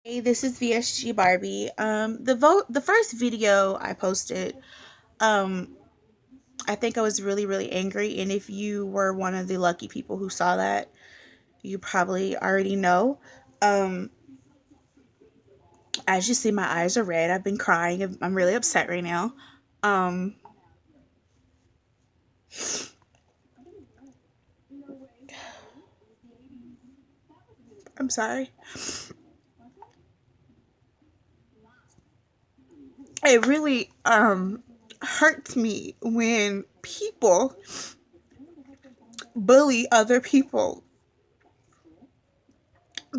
Hey, this is VSG Barbie. The first video I posted, um, I think I was really angry, and if you were one of the lucky people who saw that, you probably already know. Um, as you see, my eyes are red. I've been crying. I'm really upset right now. Um, I'm sorry. It really hurts me when people bully other people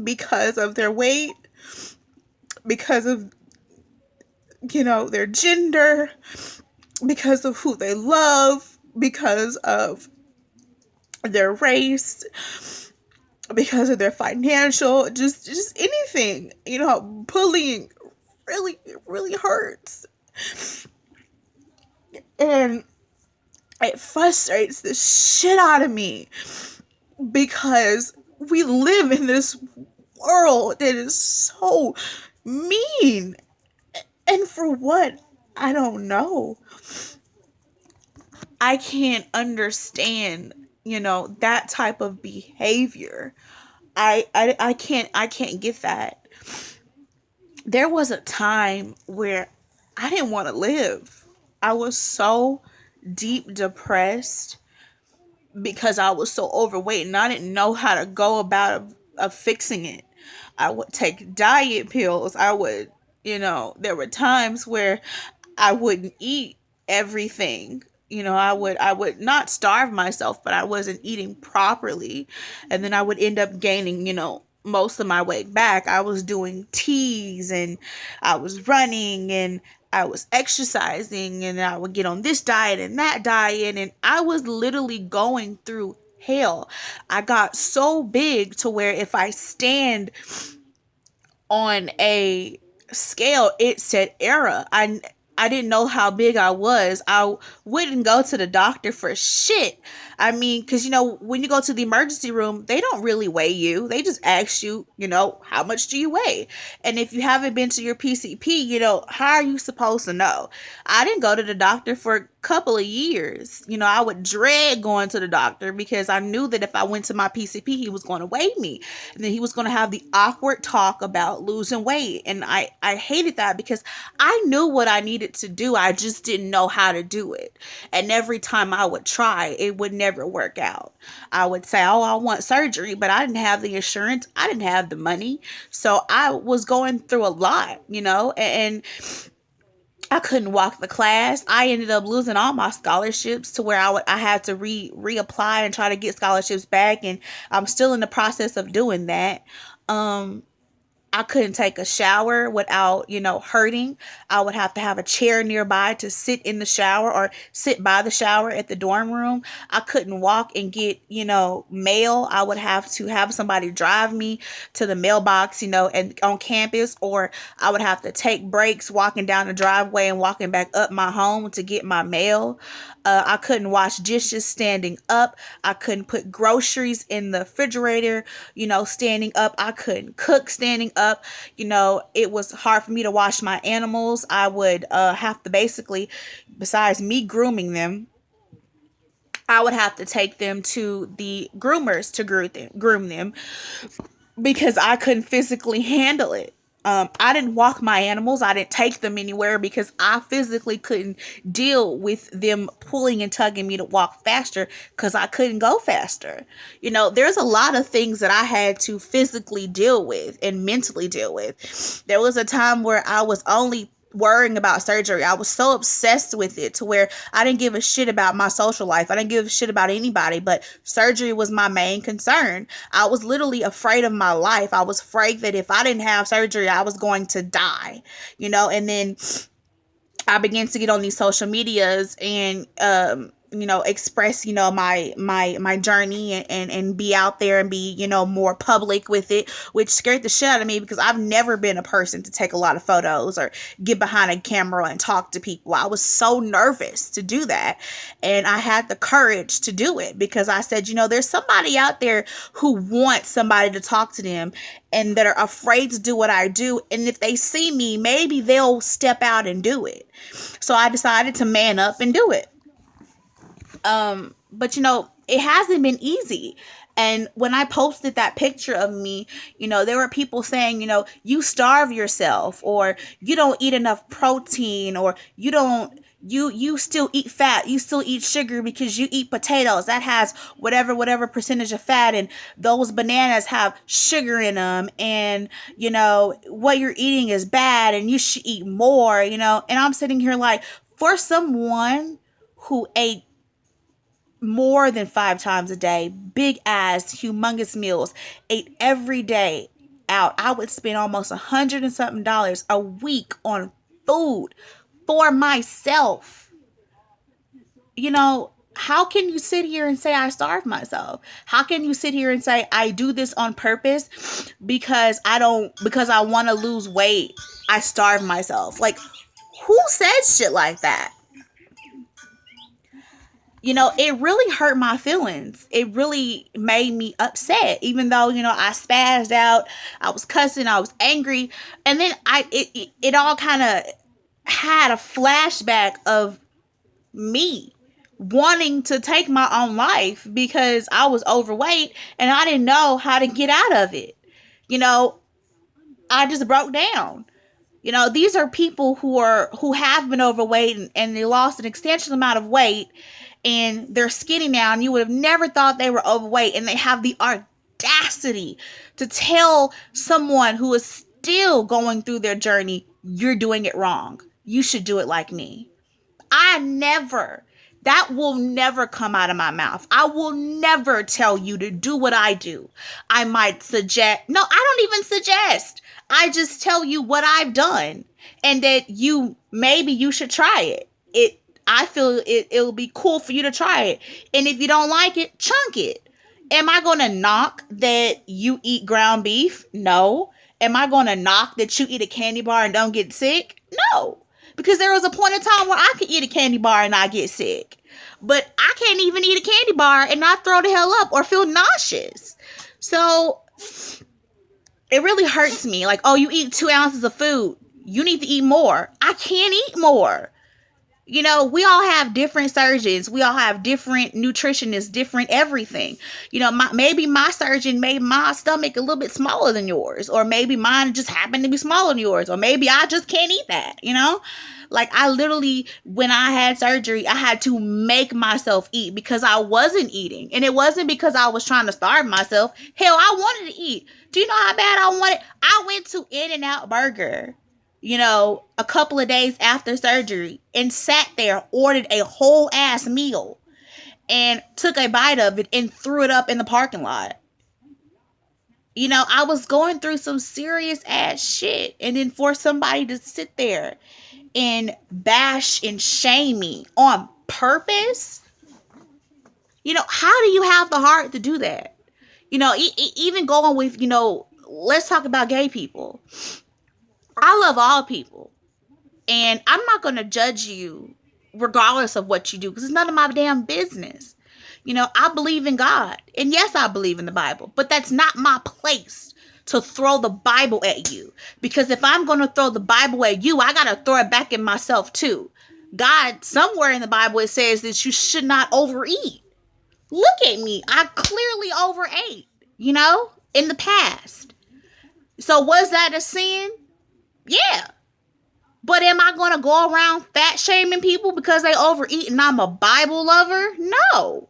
because of their weight, because of their gender, because of who they love, because of their race, because of their financial, just anything. Bullying really hurts, and it frustrates the shit out of me because we live in this world that is so mean, and for what, I don't know. I can't understand, that type of behavior. I can't get that. There was a time where I didn't want to live. I was so deep depressed because I was so overweight and I didn't know how to go about of fixing it. I would take diet pills. There were times where I wouldn't eat everything. I would not starve myself, but I wasn't eating properly. And then I would end up gaining, most of my weight back. I was doing teas and I was running and I was exercising and I would get on this diet and that diet, and I was literally going through hell. I got so big to where if I stand on a scale, it said error. I didn't know how big I was. I wouldn't go to the doctor for shit. I mean, because when you go to the emergency room, they don't really weigh you. They just ask you, how much do you weigh? And if you haven't been to your PCP, how are you supposed to know? I didn't go to the doctor for a couple of years. I would dread going to the doctor because I knew that if I went to my PCP, he was going to weigh me. And then he was going to have the awkward talk about losing weight. And I hated that because I knew what I needed to do. I just didn't know how to do it. And every time I would try, it would never work out. I would say, oh, I want surgery, but I didn't have the insurance. I didn't have the money. So I was going through a lot, and I couldn't walk the class. I ended up losing all my scholarships to where I had to reapply and try to get scholarships back, and I'm still in the process of doing that. Um I couldn't take a shower without, hurting. I would have to have a chair nearby to sit in the shower or sit by the shower at the dorm room. I couldn't walk and get, mail. I would have to have somebody drive me to the mailbox, and on campus, or I would have to take breaks walking down the driveway and walking back up my home to get my mail. I couldn't wash dishes standing up. I couldn't put groceries in the refrigerator, standing up. I couldn't cook standing up. It was hard for me to wash my animals. I would have to basically, besides me grooming them, I would have to take them to the groomers to groom them because I couldn't physically handle it. I didn't walk my animals. I didn't take them anywhere because I physically couldn't deal with them pulling and tugging me to walk faster because I couldn't go faster. There's a lot of things that I had to physically deal with and mentally deal with. There was a time where I was only worrying about surgery. I was so obsessed with it to where I didn't give a shit about my social life. I didn't give a shit about anybody, but surgery was my main concern. I was literally afraid of my life. I was afraid that if I didn't have surgery, I was going to die, and then I began to get on these social medias and express, my journey, and be out there and be, more public with it, which scared the shit out of me because I've never been a person to take a lot of photos or get behind a camera and talk to people. I was so nervous to do that. And I had the courage to do it because I said, there's somebody out there who wants somebody to talk to them and that are afraid to do what I do. And if they see me, maybe they'll step out and do it. So I decided to man up and do it. But it hasn't been easy. And when I posted that picture of me, there were people saying, you starve yourself, or you don't eat enough protein, or you still eat fat, you still eat sugar because you eat potatoes that has whatever percentage of fat, and those bananas have sugar in them, and what you're eating is bad and you should eat more, and I'm sitting here like, for someone who ate more than 5 times a day, big ass, humongous meals, ate every day out, I would spend almost $100 and something a week on food for myself. How can you sit here and say I starve myself? How can you sit here and say I do this on purpose because I want to lose weight, I starve myself? Like, who says shit like that? It really hurt my feelings. It really made me upset, even though, I spazzed out, I was cussing, I was angry. And then it all kind of had a flashback of me wanting to take my own life because I was overweight and I didn't know how to get out of it. I just broke down. These are people who have been overweight and they lost an extensive amount of weight and they're skinny now, and you would have never thought they were overweight, and they have the audacity to tell someone who is still going through their journey, you're doing it wrong. You should do it like me. That will never come out of my mouth. I will never tell you to do what I do. I might suggest, no, I don't even suggest. I just tell you what I've done and that maybe you should try it. I feel it'll be cool for you to try it. And if you don't like it, chunk it. Am I going to knock that you eat ground beef? No. Am I going to knock that you eat a candy bar and don't get sick? No. Because there was a point in time where I could eat a candy bar and not get sick. But I can't even eat a candy bar and not throw the hell up or feel nauseous. So it really hurts me. Like, oh, you eat 2 ounces of food. You need to eat more. I can't eat more. We all have different surgeons. We all have different nutritionists, different everything. Maybe my surgeon made my stomach a little bit smaller than yours. Or maybe mine just happened to be smaller than yours. Or maybe I just can't eat that, Like, I literally, when I had surgery, I had to make myself eat because I wasn't eating. And it wasn't because I was trying to starve myself. Hell, I wanted to eat. Do you know how bad I wanted? I went to In-N-Out Burger, a couple of days after surgery and sat there, ordered a whole ass meal and took a bite of it and threw it up in the parking lot. I was going through some serious ass shit. And then for somebody to sit there and bash and shame me on purpose, how do you have the heart to do that? Even going with, let's talk about gay people. I love all people. And I'm not going to judge you regardless of what you do because it's none of my damn business. I believe in God. And yes, I believe in the Bible. But that's not my place to throw the Bible at you. Because if I'm going to throw the Bible at you, I got to throw it back at myself too. God, somewhere in the Bible, it says that you should not overeat. Look at me. I clearly overate, in the past. So was that a sin? Yeah. But am I going to go around fat shaming people because they overeat and I'm a Bible lover? No.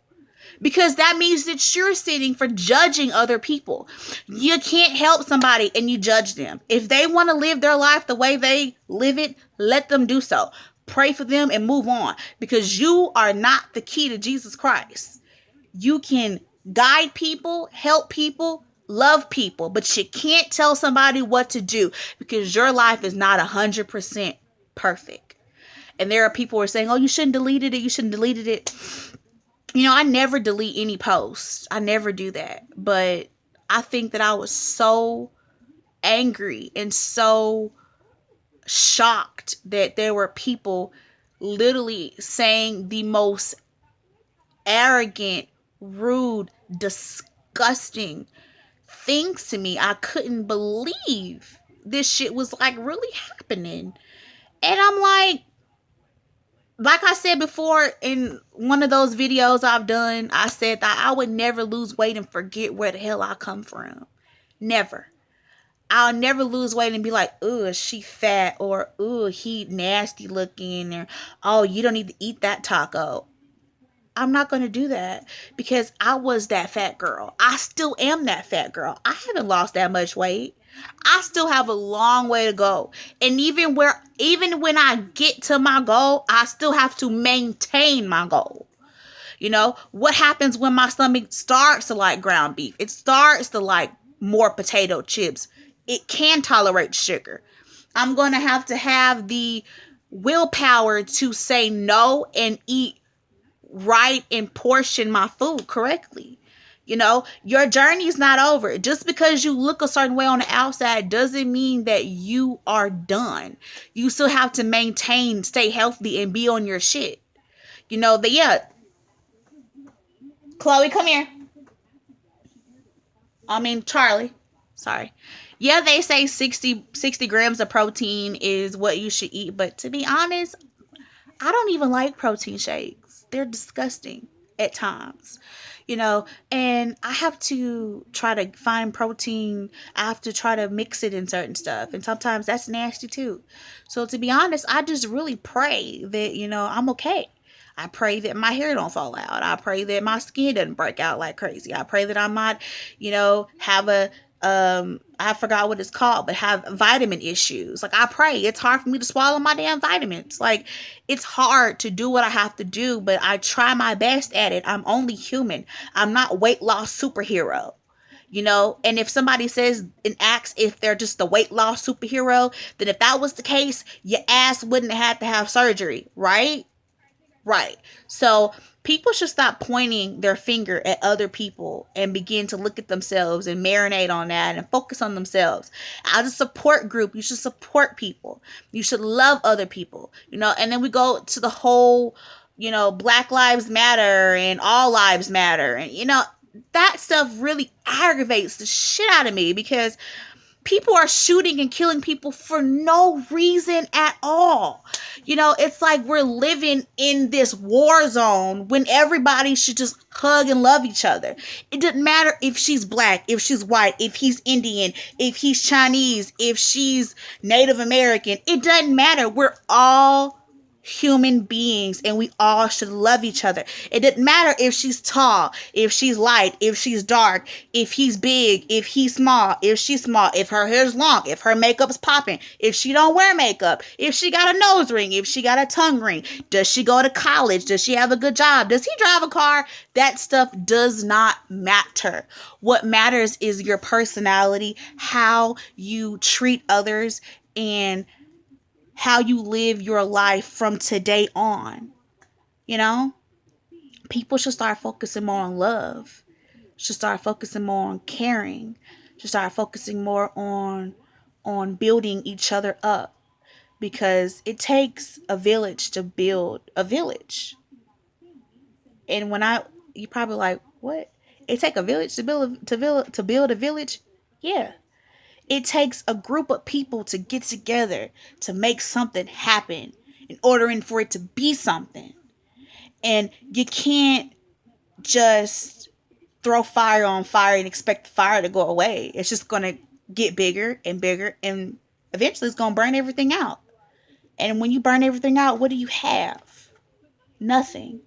Because that means that you're sitting for judging other people. You can't help somebody and you judge them. If they want to live their life the way they live it, let them do so. Pray for them and move on. Because you are not the key to Jesus Christ. You can guide people, help people, love people, but you can't tell somebody what to do because your life is not 100% perfect. And there are people who are saying, oh, you shouldn't deleted it. You shouldn't deleted it. You know, I never delete any posts. I never do that. But I think that I was so angry and so shocked that there were people literally saying the most arrogant, rude, disgusting things to me. I couldn't believe this shit was like really happening. And I'm like I said before in one of those videos I've done, I said that I would never lose weight and forget where the hell I come from. Never. I'll never lose weight and be like, oh, she fat, or oh, he nasty looking, or oh, you don't need to eat that taco. I'm not going to do that because I was that fat girl. I still am that fat girl. I haven't lost that much weight. I still have a long way to go. And even when I get to my goal, I still have to maintain my goal. You know, what happens when my stomach starts to like ground beef? It starts to like more potato chips. It can tolerate sugar. I'm going to have the willpower to say no and eat right and portion my food correctly. You know, your journey's not over. Just because you look a certain way on the outside doesn't mean that you are done. You still have to maintain, stay healthy, and be on your shit. You know, Chloe, come here. Charlie. Sorry. Yeah, they say 60 grams of protein is what you should eat. But to be honest, I don't even like protein shakes. They're disgusting at times, you know, and I have to try to find protein. I have to try to mix it in certain stuff. And sometimes that's nasty too. So to be honest, I just really pray that, you know, I'm okay. I pray that my hair don't fall out. I pray that my skin doesn't break out like crazy. I pray that I'm not, you know, have a I forgot what it's called, but have vitamin issues. Like, I pray. It's hard for me to swallow my damn vitamins. Like, it's hard to do what I have to do, but I try my best at it. I'm only human. I'm not weight loss superhero. You know, and if somebody says and asks if they're just a weight loss superhero, then if that was the case, your ass wouldn't have to have surgery, right? Right. So people should stop pointing their finger at other people and begin to look at themselves and marinate on that and focus on themselves. As a support group, you should support people. You should love other people, you know, and then we go to the whole, you know, Black Lives Matter and all lives matter. And, you know, that stuff really aggravates the shit out of me because people are shooting and killing people for no reason at all. You know, it's like we're living in this war zone when everybody should just hug and love each other. It doesn't matter if she's black, if she's white, if he's Indian, if he's Chinese, if she's Native American. It doesn't matter. We're all human beings and we all should love each other. It doesn't matter if she's tall, if she's light, if she's dark, if he's big, if he's small, if she's small, if her hair's long, if her makeup's popping, if she don't wear makeup, if she got a nose ring, if she got a tongue ring, does she go to college, does she have a good job, does he drive a car? That stuff does not matter. What matters is your personality, how you treat others, and how you live your life from today on. You know, people should start focusing more on love, should start focusing more on caring, should start focusing more on building each other up, because it takes a village to build a village. And you probably like, what? It take a village to build a village? Yeah. It takes a group of people to get together to make something happen in order for it to be something. And you can't just throw fire on fire and expect the fire to go away. It's just going to get bigger and bigger, and eventually it's going to burn everything out. And when you burn everything out, what do you have? Nothing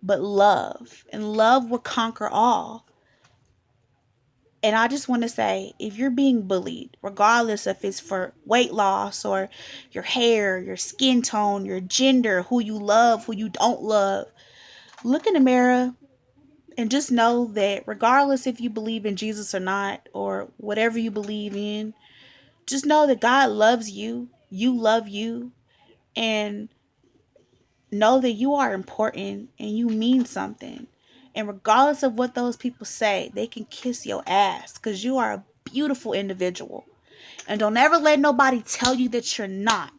but love. And love will conquer all. And I just want to say, if you're being bullied, regardless if it's for weight loss or your hair, your skin tone, your gender, who you love, who you don't love, look in the mirror and just know that regardless if you believe in Jesus or not, or whatever you believe in, just know that God loves you. You love you. And know that you are important and you mean something. And regardless of what those people say, they can kiss your ass because you are a beautiful individual. And don't ever let nobody tell you that you're not.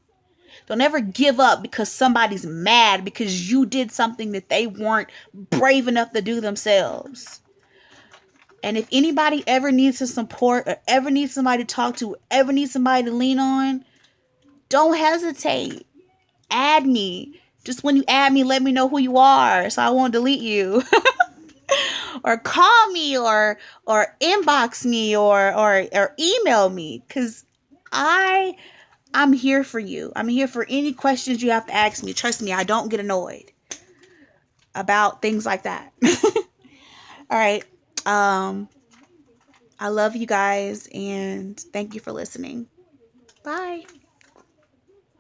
Don't ever give up because somebody's mad because you did something that they weren't brave enough to do themselves. And if anybody ever needs some support or ever needs somebody to talk to, ever needs somebody to lean on, don't hesitate. Add me. Just when you add me, let me know who you are so I won't delete you. Or call me or inbox me or email me cuz I'm here for you. I'm here for any questions you have to ask me. Trust me, I don't get annoyed about things like that. All right. Um I love you guys and thank you for listening. Bye.